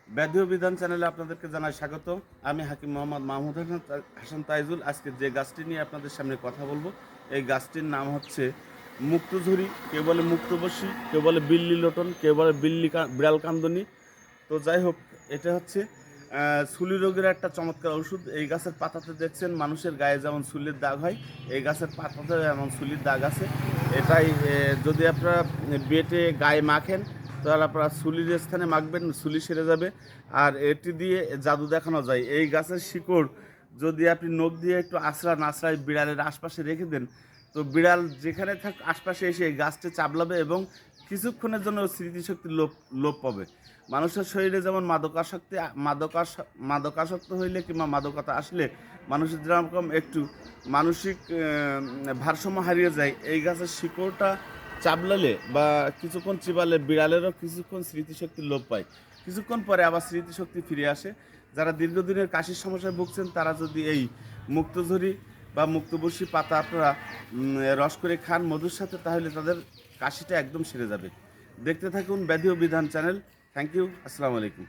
ব্যাধি ও বিধান চ্যানেলে আপনাদেরকে জানাই স্বাগত। আমি হাকিম মোহাম্মদ মাহমুদ হাসান তাইজুল। আজকে যে গাছটি নিয়ে আপনাদের সামনে কথা বলবো, এই গাছটির নাম হচ্ছে মুক্তঝুরি। কেউ বলে মুক্তবসী, কেউ বলে বিল্লি লোটন, কেউ বলে বিড়াল কান্দনী। তো যাই হোক, এটা হচ্ছে সুলি রোগের একটা চমৎকার ওষুধ। এই গাছের পাতাতে দেখছেন মানুষের গায়ে যেমন সুলির দাগ হয়, এই গাছের পাতাতে এমন সুলির দাগ আছে। এটাই যদি আপনারা বেটে গায়ে মাখেন, তাহলে আপনারা সুলির স্থানে মাখবেন, সুলি সেরে যাবে। আর এটি দিয়ে জাদু দেখানো যায়। এই গাছের শিকড় যদি আপনি নখ দিয়ে একটু আঁচড়া নাচড়ায় বিড়ালের আশপাশে রেখে দেন, তো বিড়াল যেখানে থাক আশপাশে এসে এই গাছটি চাবলাবে এবং কিছুক্ষণের জন্য স্মৃতিশক্তি লোপ পাবে। মানুষের শরীরে যেমন মাদকাসক্ত হইলে কিংবা মাদকতা আসলে মানুষের যেরকম একটু মানসিক ভারসাম্য হারিয়ে যায়, এই গাছের শিকড়টা চাবলালে বা কিছুক্ষণ চিবালে বিড়ালেরও কিছুক্ষণ স্মৃতিশক্তি লোপ পায়। কিছুক্ষণ পরে আবার স্মৃতিশক্তি ফিরে আসে। যারা দীর্ঘদিনের কাশির সমস্যায় ভুগছেন, তারা যদি এই মুক্তঝুরি বা মুক্তবর্ষী পাতা আপনারা রস করে খান মধুর সাথে, তাহলে তাদের কাশিটা একদম সেরে যাবে। দেখতে থাকুন ব্যাধি ও বিধান চ্যানেল। Thank you. আসসালামু আলাইকুম।